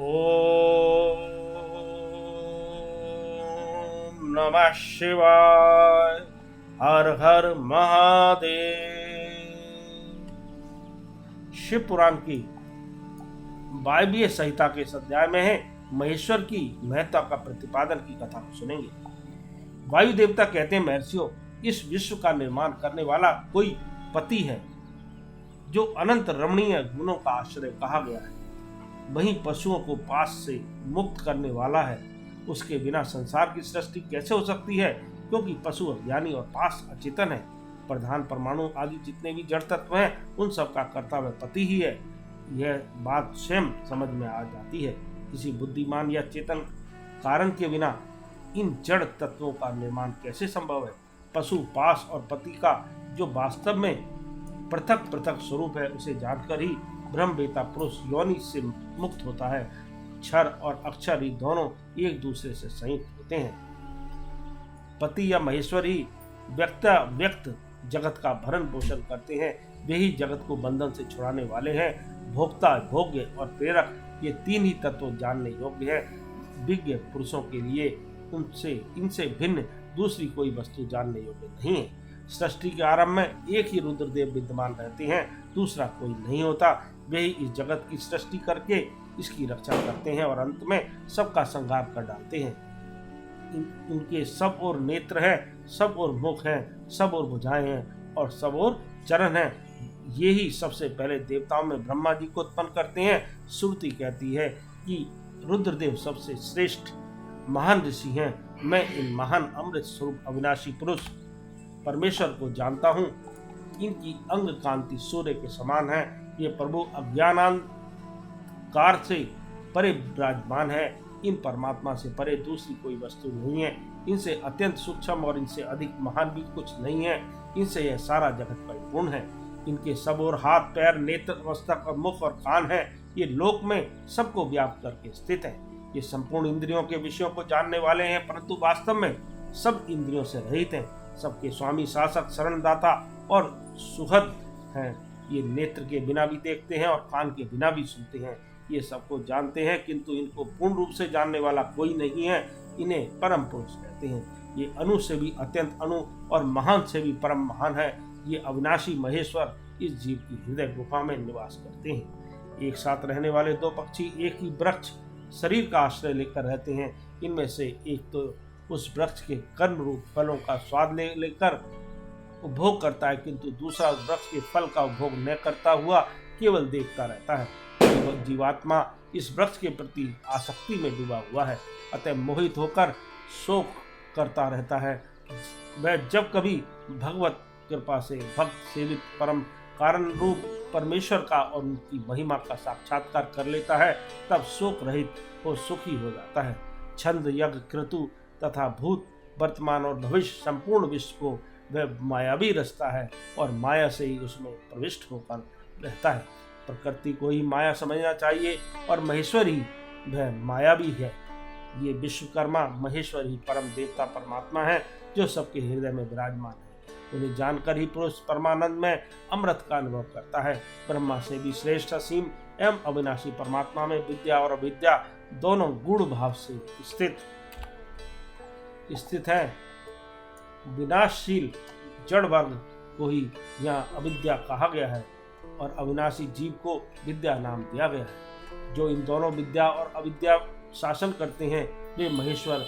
ओम नमः शिवाय। हर हर महादेव। शिव पुराण की वायव्य संहिता के इस अध्याय में है महेश्वर की महत्ता का प्रतिपादन की कथा को सुनेंगे। वायु देवता कहते हैं, महर्षियों, इस विश्व का निर्माण करने वाला कोई पति है जो अनंत रमणीय गुणों का आश्रय कहा गया है। वहीं पशुओं को पास से मुक्त करने वाला है। उसके बिना संसार की सृष्टि कैसे हो सकती है, क्योंकि पशु अज्ञानी और पास अचेतन है। प्रधान परमाणु आदि जितने भी जड़ तत्व हैं, उन सब का कर्ता वह पति ही है। यह बात स्वयं समझ में आ जाती है। किसी बुद्धिमान या चेतन कारण के बिना इन जड़ तत्वों का निर्माण कैसे संभव है। पशु, पास और पति का जो वास्तव में पृथक पृथक स्वरूप है, उसे जानकर ही ब्रह्मवेता पुरुष योनि से मुक्त होता है। क्षर और अक्षर ही दोनों एक दूसरे से संयुक्त होते हैं। पति या महेश्वर ही व्यक्त जगत का भरण पोषण करते हैं। वे ही जगत को बंधन से छुड़ाने वाले हैं। भोक्ता, भोग्य और प्रेरक, ये तीन ही तत्व जानने योग्य है। विज्ञ पुरुषों के लिए इनसे भिन्न दूसरी कोई वस्तु जानने योग्य नहीं है। सृष्टि के आरंभ में एक ही रुद्रदेव विद्यमान रहते हैं, दूसरा कोई नहीं होता। वे ही इस जगत की सृष्टि करके इसकी रक्षा करते हैं और अंत में सबका संहार कर डालते हैं। इनके सब और नेत्र हैं, सब और मुख हैं, सब और भुजाएं हैं और सब और चरण हैं। ये ही सबसे पहले देवताओं में ब्रह्मा जी को उत्पन्न करते हैं। श्रुति कहती है कि रुद्रदेव सबसे श्रेष्ठ महान ऋषि हैं। मैं इन महान अमृत स्वरूप अविनाशी पुरुष परमेश्वर को जानता हूँ। इनकी अंग कांति सूर्य के समान है। ये प्रभु अज्ञानांधकार से परे विराजमान है। इन परमात्मा से परे दूसरी कोई वस्तु नहीं है। इनसे अत्यंत सूक्ष्म और इनसे अधिक महान भी कुछ नहीं है। इनसे यह सारा जगत परिपूर्ण है। इनके सब और हाथ, पैर, नेत्र, मस्तक और मुख और कान है। ये लोक में सबको व्याप्त करके स्थित है। ये संपूर्ण इंद्रियों के विषयों को जानने वाले हैं, परंतु वास्तव में सब इंद्रियों से रहित हैं। सबके स्वामी, शासक, शरणदाता और सुहद हैं। ये नेत्र के बिना भी देखते हैं और कान के बिना भी सुनते हैं। ये सबको जानते हैं, किंतु इनको पूर्ण रूप से जानने वाला कोई नहीं है। इन्हें परम पुरुष कहते हैं। ये अणु से भी अत्यंत अणु और महान से भी परम महान है। ये अविनाशी महेश्वर इस जीव की हृदय गुफा में निवास करते हैं। एक साथ रहने वाले दो पक्षी एक ही वृक्ष शरीर का आश्रय लेकर रहते हैं। इनमें से एक तो उस वृक्ष के कर्म रूप फलों का स्वाद लेकर उपभोग करता है, किंतु दूसरा उस वृक्ष के फल का उपभोग न करता हुआ केवल देखता रहता है। जीवात्मा इस वृक्ष के प्रति आसक्ति में डूबा हुआ है, अतः मोहित होकर शोक करता रहता है। वह जब कभी भगवत कृपा से भक्त सेवित परम कारण रूप परमेश्वर का और उनकी महिमा का साक्षात्कार कर लेता है, तब शोक रहित हो सुखी हो जाता है। छंद, यज्ञ, क्रतु तथा भूत, वर्तमान और भविष्य संपूर्ण विश्व को वह मायावी रचता है और माया से ही उसमें प्रविष्ट होकर रहता है। प्रकृति को ही माया समझना चाहिए और महेश्वर ही वह मायावी है। ये विश्वकर्मा महेश्वर ही परम देवता परमात्मा है, जो सबके हृदय में विराजमान है। उन्हें जानकर ही पुरुष परमानंद में अमृत का अनुभव करता है। ब्रह्मा से भी श्रेष्ठ असीम एवं अविनाशी परमात्मा में विद्या और अविद्या दोनों गूढ़ भाव से स्थित है। विनाशशील जड़ वर्ग को ही यहाँ अविद्या कहा गया है और अविनाशी जीव को विद्या नाम दिया गया है। जो इन दोनों विद्या और अविद्या शासन करते हैं, वे महेश्वर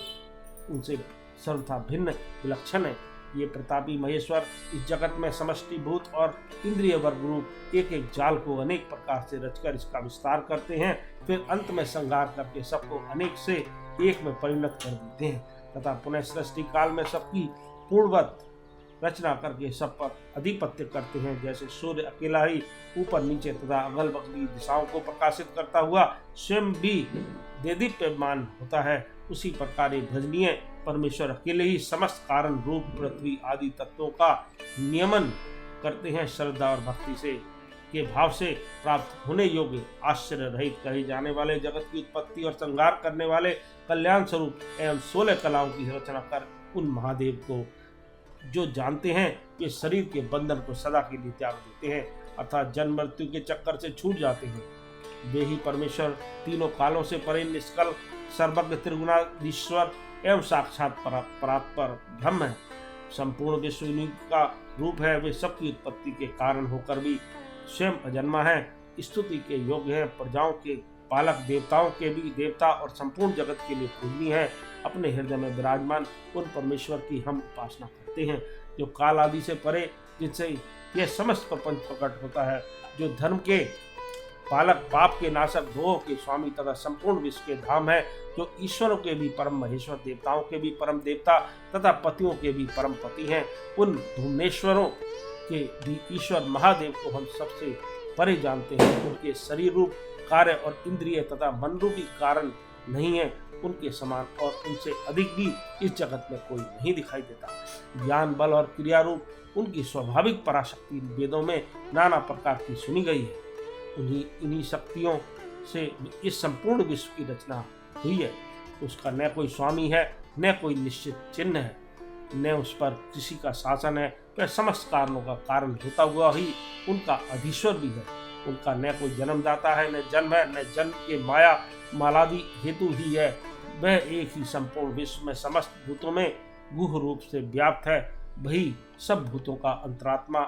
उनसे सर्वथा भिन्न विलक्षण है। ये प्रतापी महेश्वर इस जगत में समष्टिभूत और इंद्रिय वर्ग रूप एक एक जाल को अनेक प्रकार से रचकर इसका विस्तार करते हैं, फिर अंत में संहार करके सबको अनेक से एक में परिणत कर देते हैं तथा पुनः सृष्टि काल में सबकी पूर्णवत रचना करके सब पर अधिपत्य करते हैं। जैसे सूर्य अकेला ही ऊपर नीचे तथा अगल बगल दिशाओं को प्रकाशित करता हुआ स्वयं भी देदीप्यमान होता है, उसी प्रकार भजनीय परमेश्वर अकेले ही समस्त कारण रूप पृथ्वी आदि तत्वों का नियमन करते हैं। श्रद्धा और भक्ति से के भाव से प्राप्त होने योग्य आश्चर्य रहित कहे जाने वाले जगत की उत्पत्ति और संहार करने वाले कल्याण स्वरूप एवं 16 कलाओं की रचना कर उन महादेव को जो जानते हैं, वे शरीर के बंधन को सदा के लिए त्याग देते हैं, अर्थात जन्म मृत्यु के चक्कर से छूट जाते हैं। वे ही परमेश्वर तीनों कालों से परे निष्कल सर्वज्ञ त्रिगुणाधीश्वर एवं साक्षात परात्पर ब्रह्म है। संपूर्ण विश्व इन्हीं का रूप है। वे सबकी उत्पत्ति के कारण होकर भी स्वयं अजन्मा है, स्तुति के योग्य है, प्रजाओं के पालक, देवताओं के भी देवता और संपूर्ण जगत के लिए पूजनीय है। अपने हृदय में विराजमान उन परमेश्वर की हम उपासना करते हैं जो काल आदि से परे, जिनसे यह समस्त प्रपंच प्रकट होता है, जो धर्म के पालक, पाप के नाशक, द्रोह के स्वामी तथा संपूर्ण विश्व के धाम है, जो ईश्वरों के भी परम महेश्वर, देवताओं के भी परम देवता तथा पतियों के भी परम पति हैं। उन धूमेश्वरों के भी ईश्वर महादेव को हम सबसे परे जानते हैं। उनके शरीर रूप, कार्य और इंद्रिय तथा मन रूपी कारण नहीं है। उनके समान और उनसे अधिक भी इस जगत में कोई नहीं दिखाई देता। ज्ञान, बल और क्रिया रूप उनकी स्वाभाविक पराशक्ति वेदों में नाना प्रकार की सुनी गई है। इन्हीं शक्तियों से इस संपूर्ण विश्व की रचना हुई है। उसका न कोई स्वामी है, न कोई निश्चित चिन्ह है, न उस पर किसी का शासन है। वह समस्त कारणों का कारण होता हुआ ही उनका अधीश्वर भी है। उनका न कोई जन्मदाता है, न जन्म है, न जन्म के माया मालादि हेतु ही है। वह एक ही संपूर्ण विश्व में समस्त भूतों में गुह रूप से व्याप्त है। वही सब भूतों का अंतरात्मा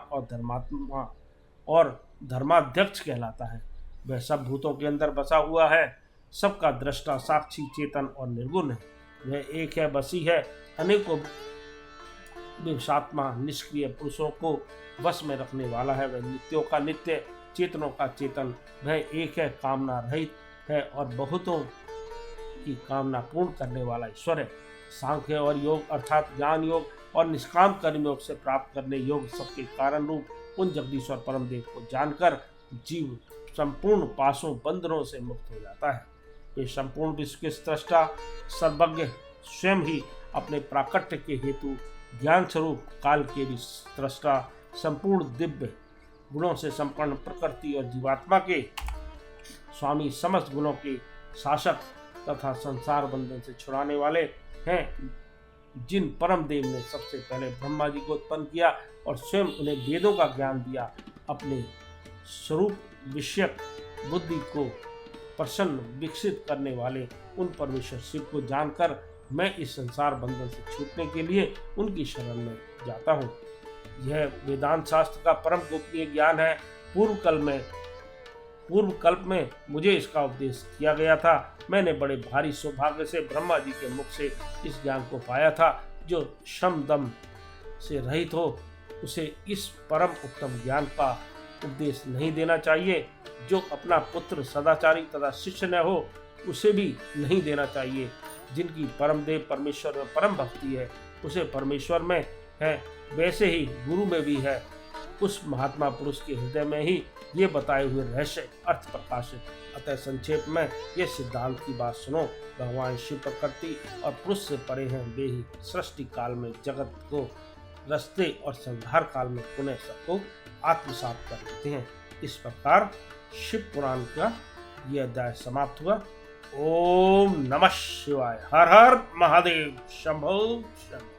और धर्माध्यक्ष कहलाता है। वह सब भूतों के अंदर बसा हुआ है, सबका दृष्टा, साक्षी, चेतन और निर्गुण है। वह एक है, बसी है, अनेकों विवशात्मा, निष्क्रिय पुरुषों को वश में रखने वाला है। वह नित्यों का नित्य, चेतनों का चेतन। वह एक है, कामना रहित है और बहुतों की कामना पूर्ण करने वाला ईश्वर है। सांख्य और योग अर्थात ज्ञान योग और निष्काम कर्म योग से प्राप्त करने योग सबके कारण रूप उन जगदीश्वर परम देव को जानकर जीव संपूर्ण पासों, बंधनों से मुक्त हो जाता है। वे संपूर्ण विश्व के सृष्टा, सर्वज्ञ, स्वयं ही अपने प्राकट्य के हेतु ज्ञान स्वरूप, काल के भी सृष्टा, संपूर्ण दिव्य गुणों से संपन्न प्रकृति और जीवात्मा के स्वामी, समस्त गुणों के शासक तथा संसार बंधन से छुड़ाने वाले हैं। जिन परम देव ने सबसे पहले ब्रह्मा जी को उत्पन्न किया और स्वयं उन्हें वेदों का ज्ञान दिया, अपने स्वरूप विषयक बुद्धि को प्रसन्न विकसित करने वाले उन परमेश्वर शिव को जानकर मैं इस संसार बंधन से छूटने के लिए उनकी शरण में जाता हूँ। यह वेदांत शास्त्र का परम गोपनीय ज्ञान है। पूर्व कल्प में मुझे इसका उपदेश किया गया था। मैंने बड़े भारी सौभाग्य से ब्रह्मा जी के मुख से इस ज्ञान को पाया था। जो श्रम दम से रहित हो उसे इस परम उत्तम ज्ञान का उपदेश नहीं देना चाहिए। जो अपना पुत्र सदाचारी तथा शिष्य न हो उसे भी नहीं देना चाहिए। जिनकी परम देव परमेश्वर में परम भक्ति है उसे परमेश्वर में है, वैसे ही गुरु में भी है। उस महात्मा पुरुष के हृदय में ही ये बताए हुए रहस्य अर्थ प्रकाशित। अतः संक्षेप में ये सिद्धांत की बात सुनो। भगवान शिव प्रकृति और पुरुष से परे हैं। वे ही सृष्टि काल में जगत को रचते और संहार काल में पुनः सबको आत्मसात कर लेते हैं। इस प्रकार शिव पुराण का यह अध्याय समाप्त हुआ। ओम नमः शिवाय। हर हर महादेव। शंभो शंभो।